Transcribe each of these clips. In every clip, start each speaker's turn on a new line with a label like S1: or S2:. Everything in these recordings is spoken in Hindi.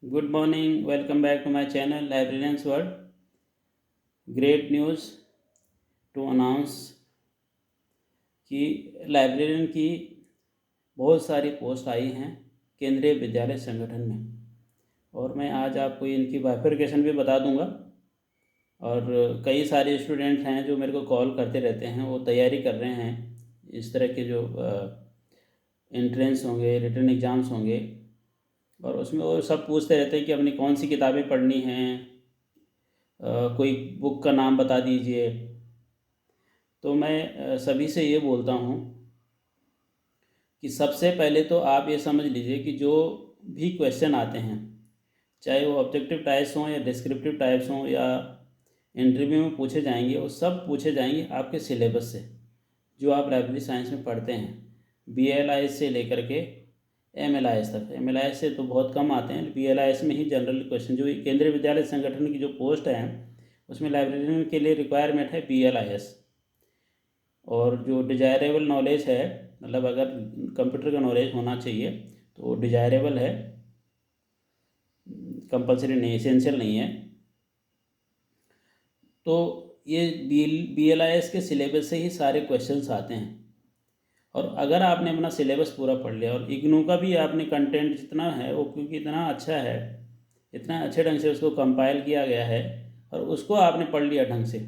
S1: Good morning, welcome back to my channel Librarians World. Great news to announce कि लाइब्रेरियन की बहुत सारी पोस्ट आई हैं केंद्रीय विद्यालय संगठन में, और मैं आज आपको इनकी बाइफरकेशन भी बता दूंगा। और कई सारे स्टूडेंट हैं जो मेरे को कॉल करते रहते हैं, वो तैयारी कर रहे हैं इस तरह के जो एंट्रेंस होंगे, रिटन एग्ज़ाम्स होंगे, और उसमें वो सब पूछते रहते हैं कि अपनी कौन सी किताबें पढ़नी हैं, कोई बुक का नाम बता दीजिए। तो मैं सभी से ये बोलता हूँ कि सबसे पहले तो आप ये समझ लीजिए कि जो भी क्वेश्चन आते हैं, चाहे वो ऑब्जेक्टिव टाइप्स हों या डिस्क्रिप्टिव टाइप्स हों या इंटरव्यू में पूछे जाएंगे, वो सब पूछे जाएंगे आपके सिलेबस से जो आप लाइब्रेरी साइंस में पढ़ते हैं। BLIS से लेकर के MLIS तक। MLIS से तो बहुत कम आते हैं, BLIS में ही जनरल क्वेश्चन, जो केंद्रीय विद्यालय संगठन की जो पोस्ट है उसमें लाइब्रेरियन के लिए रिक्वायरमेंट है BLIS। और जो डिजायरेबल नॉलेज है, मतलब अगर कंप्यूटर का नॉलेज होना चाहिए तो वो डिजायरेबल है, कंपलसरी नहीं, एसेंशियल नहीं है। तो ये BLIS के सिलेबस से ही सारे क्वेश्चंस आते हैं। और अगर आपने अपना सिलेबस पूरा पढ़ लिया और इग्नू का भी आपने कंटेंट जितना है वो, क्योंकि इतना अच्छा है, इतना अच्छे ढंग से उसको कंपाइल किया गया है, और उसको आपने पढ़ लिया ढंग से,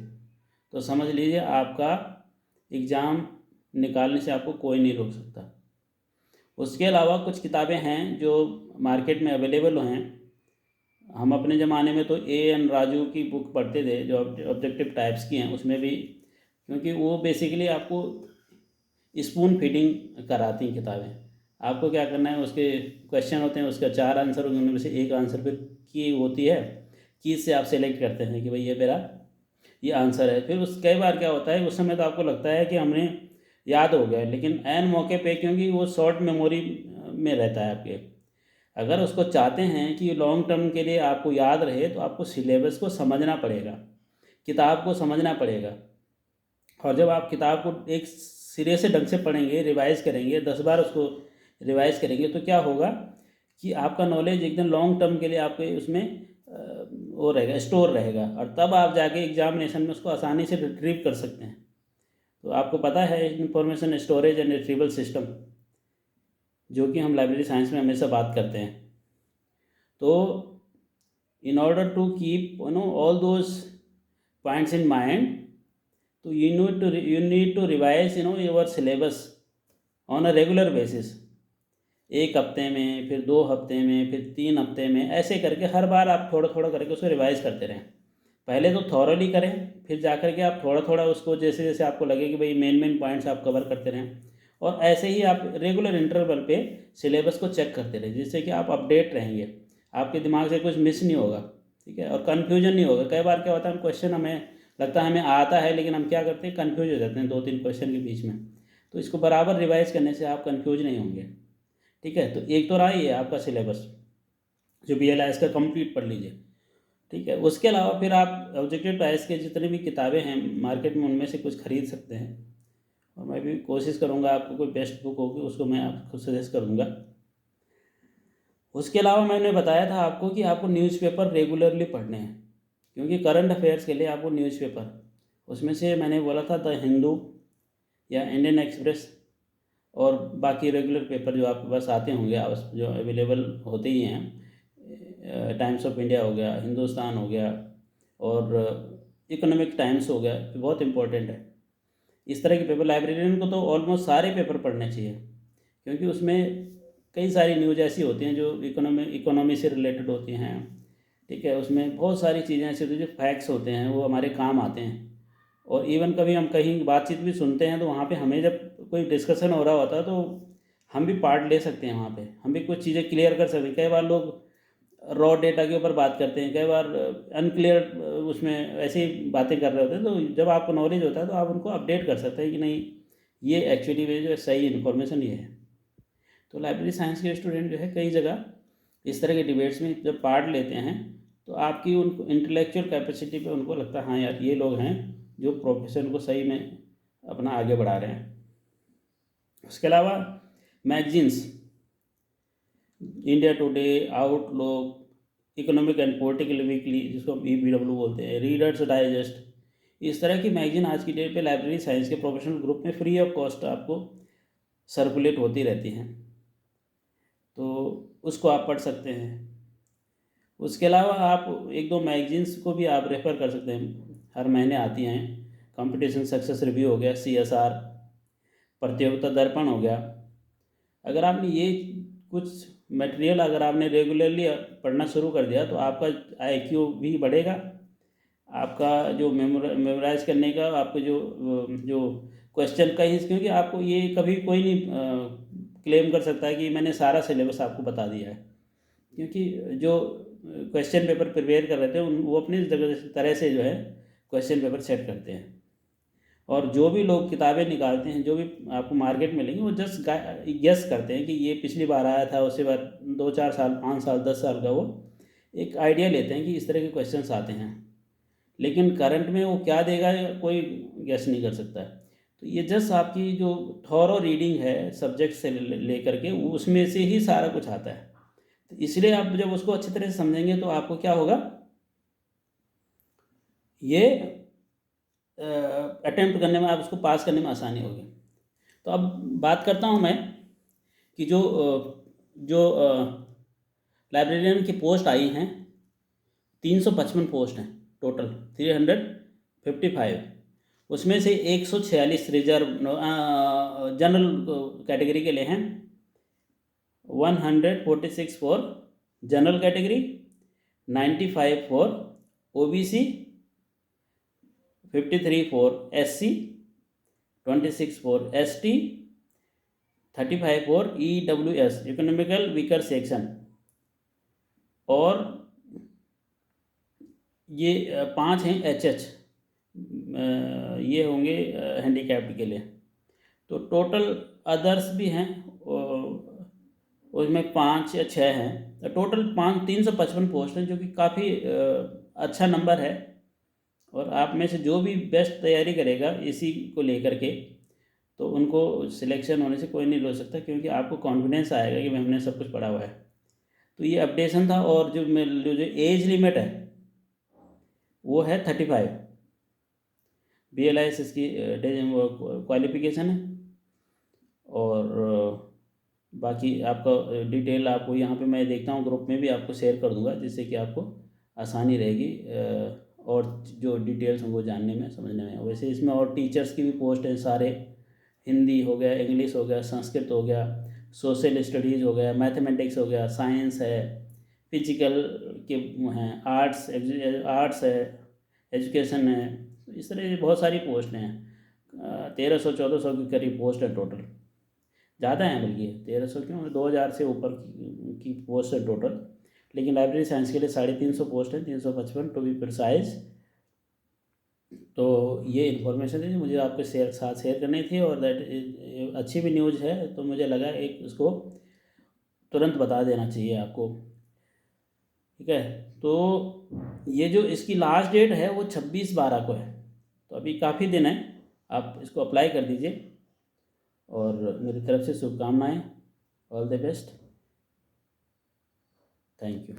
S1: तो समझ लीजिए आपका एग्ज़ाम निकालने से आपको कोई नहीं रोक सकता। उसके अलावा कुछ किताबें हैं जो मार्केट में अवेलेबल हैं। हम अपने ज़माने में तो A N राजू की बुक पढ़ते थे जो ऑब्जेक्टिव टाइप्स की हैं, उसमें भी, क्योंकि वो बेसिकली आपको स्पून फीडिंग कराती हैं किताबें। आपको क्या करना है, उसके क्वेश्चन होते हैं, उसका 4 आंसर होंगे, उनमें से एक आंसर फिर की होती है, की से आप सेलेक्ट करते हैं कि भाई ये मेरा ये आंसर है। फिर उस कई बार क्या होता है, उस समय तो आपको लगता है कि हमने याद हो गया, लेकिन ऐन मौके पे, क्योंकि वो शॉर्ट मेमोरी में रहता है आपके, अगर उसको चाहते हैं कि लॉन्ग टर्म के लिए आपको याद रहे तो आपको सिलेबस को समझना पड़ेगा, किताब को समझना पड़ेगा। और जब आप किताब को एक सिरे से ढंग से पढ़ेंगे, रिवाइज करेंगे, 10 बार उसको रिवाइज करेंगे, तो क्या होगा कि आपका नॉलेज एकदम लॉन्ग टर्म के लिए आपके उसमें वो रहेगा, स्टोर रहेगा, और तब आप जाके एग्जामिनेशन में उसको आसानी से रिट्रीव कर सकते हैं। तो आपको पता है information storage and retrieval system, जो कि हम लाइब्रेरी साइंस में हमेशा बात करते हैं। तो in order to keep all those points in mind, तो you need to revise your syllabus on a regular basis। एक हफ्ते में, फिर 2 हफ्ते में, फिर 3 हफ्ते में, ऐसे करके हर बार आप थोड़ा थोड़ा करके उसको रिवाइज करते रहें। पहले तो थॉरली करें, फिर जा कर के आप थोड़ा थोड़ा उसको, जैसे जैसे आपको लगे कि भाई मेन मेन पॉइंट्स आप कवर करते रहें, और ऐसे ही आप रेगुलर इंटरवल पे सिलेबस को चेक करते रहें, जिससे कि आप अपडेट रहेंगे, आपके दिमाग से कुछ मिस नहीं होगा, ठीक है, और कन्फ्यूजन नहीं होगा। कई बार क्या होता है, हम क्वेश्चन हमें लगता है हमें आता है, लेकिन हम क्या करते हैं, कन्फ्यूज हो जाते हैं 2-3 क्वेश्चन के बीच में। तो इसको बराबर रिवाइज करने से आप कन्फ्यूज नहीं होंगे, ठीक है। तो एक तो रहा ही है आपका सिलेबस, जो BLIS का कंप्लीट पढ़ लीजिए, ठीक है। उसके अलावा फिर आप ऑब्जेक्टिव टाइप्स के जितनी भी किताबें हैं मार्केट में, उनमें से कुछ खरीद सकते हैं, और मैं भी कोशिश करूँगा आपको कोई बेस्ट बुक होगी उसको मैं आपको सजेस्ट करूँगा। उसके अलावा मैंने बताया था आपको कि आपको न्यूज़पेपर रेगुलरली पढ़ने हैं, क्योंकि करंट अफेयर्स के लिए आपको न्यूज़पेपर, उसमें से मैंने बोला था द हिंदू या इंडियन एक्सप्रेस, और बाकी रेगुलर पेपर जो आपके पास आते होंगे, जो अवेलेबल होते ही हैं, टाइम्स ऑफ इंडिया हो गया, हिंदुस्तान हो गया, और इकोनॉमिक टाइम्स हो गया, जो बहुत इंपॉर्टेंट है। इस तरह के पेपर लाइब्रेरियन को तो ऑलमोस्ट सारे पेपर पढ़ने चाहिए, क्योंकि उसमें कई सारी न्यूज़ ऐसी होती हैं जो इकोनॉमी से रिलेटेड होती हैं, ठीक है। उसमें बहुत सारी चीज़ें ऐसी होती हैं जो फैक्ट्स होते हैं, वो हमारे काम आते हैं। और इवन कभी हम कहीं बातचीत भी सुनते हैं तो वहाँ पे हमें जब कोई डिस्कशन हो रहा होता है तो हम भी पार्ट ले सकते हैं, वहाँ पे हम भी कुछ चीज़ें क्लियर कर सकते हैं। कई बार लोग रॉ डेटा के ऊपर बात करते हैं, कई बार अनक्लियर उसमें ऐसी बातें कर रहे होते हैं, तो जब आपको नॉलेज होता है तो आप उनको अपडेट कर सकते हैं कि नहीं, ये एक्चुअली में जो सही इन्फॉर्मेशन ये है। तो लाइब्रेरी साइंस के स्टूडेंट जो है कई जगह इस तरह के डिबेट्स में जब पार्ट लेते हैं तो आपकी उनको इंटेलेक्चुअल कैपेसिटी पे उनको लगता है हाँ यार ये लोग हैं जो प्रोफेशन को सही में अपना आगे बढ़ा रहे हैं। उसके अलावा magazines, India today, outlook, economic and political weekly, जिसको हम EPW बोलते हैं, रीडर्स डाइजेस्ट, इस तरह की मैगजीन आज की डेट पे लाइब्रेरी साइंस के प्रोफेशनल ग्रुप में फ्री ऑफ कॉस्ट आपको सर्कुलेट होती रहती हैं, तो उसको आप पढ़ सकते हैं। उसके अलावा आप एक दो मैगजीन्स को भी आप रेफ़र कर सकते हैं, हर महीने आती हैं। कंपटीशन सक्सेस रिव्यू हो गया, CSR, प्रतियोगिता दर्पण हो गया। अगर आपने ये कुछ मटेरियल अगर आपने रेगुलरली पढ़ना शुरू कर दिया तो आपका IQ भी बढ़ेगा, आपका जो मेमोराइज करने का आपको जो क्वेश्चन कहीं, क्योंकि आपको ये कभी कोई नहीं क्लेम कर सकता है कि मैंने सारा सिलेबस आपको बता दिया है, क्योंकि जो क्वेश्चन पेपर प्रिपेयर कर रहे थे वो अपनी तरह से जो है क्वेश्चन पेपर सेट करते हैं। और जो भी लोग किताबें निकालते हैं, जो भी आपको मार्केट में मिलेंगे, वो जस्ट गेस करते हैं कि ये पिछली बार आया था, उसके बाद 2-4 साल, 5 साल, 10 साल का वो एक आइडिया लेते हैं कि इस तरह के क्वेश्चंस आते हैं, लेकिन करंट में वो क्या देगा कोई गेस नहीं कर सकता है। तो ये जस्ट आपकी जो थॉरो रीडिंग है सब्जेक्ट से लेकर के, उसमें से ही सारा कुछ आता है। तो इसलिए आप जब उसको अच्छी तरह से समझेंगे तो आपको क्या होगा, ये अटेम्प्ट करने में, आप उसको पास करने में आसानी होगी। तो अब बात करता हूँ मैं कि जो लाइब्रेरियन की पोस्ट आई हैं, 355 पोस्ट हैं टोटल, 355। उसमें से 146 रिजर्व जनरल कैटेगरी के लिए हैं, 146 for general category, 95 for OBC, 53 for SC, 26 for ST, 35 for EWS, economical weaker section, और ये 5 हैं HH, ये होंगे हैंडीकैप्ड के लिए। तो टोटल अदर्स भी हैं, उसमें 5 या 6 हैं, तो टोटल 355 पोस्ट हैं, जो कि काफ़ी अच्छा नंबर है। और आप में से जो भी बेस्ट तैयारी करेगा इसी को लेकर के, तो उनको सिलेक्शन होने से कोई नहीं रोक सकता, क्योंकि आपको कॉन्फिडेंस आएगा कि हमने सब कुछ पढ़ा हुआ है। तो ये अपडेशन था। और जो एज लिमिट है वो है 35। BLIS इसकी क्वालिफिकेशन है। और बाकी आपका डिटेल आपको यहाँ पे मैं देखता हूँ ग्रुप में भी आपको शेयर कर दूँगा, जिससे कि आपको आसानी रहेगी और जो डिटेल्स हैं वो जानने में, समझने में। वैसे इसमें और टीचर्स की भी पोस्ट है सारे, हिंदी हो गया, इंग्लिश हो गया, संस्कृत हो गया, सोशल स्टडीज़ हो गया, मैथमेटिक्स हो गया, साइंस है, फिजिकल के हैं, आर्ट्स है, एजुकेशन है। इस तरह की बहुत सारी पोस्ट हैं। 1300-1400 के करीब पोस्ट है टोटल, ज़्यादा हैं बल्कि, 1300 क्यों, 2000 से ऊपर की पोस्ट है टोटल। लेकिन लाइब्रेरी साइंस के लिए 350 पोस्ट है, 355 टू बी प्रिसाइज। तो ये इन्फॉर्मेशन है जो मुझे आपके साथ शेयर करनी थी, और दैट अच्छी भी न्यूज़ है, तो मुझे लगा एक इसको तुरंत बता देना चाहिए आपको। ठीक है, तो ये जो इसकी लास्ट डेट है वो 26/12 को है, तो अभी काफ़ी दिन है, आप इसको अप्लाई कर दीजिए। और मेरी तरफ से शुभकामनाएं, all the best, thank you.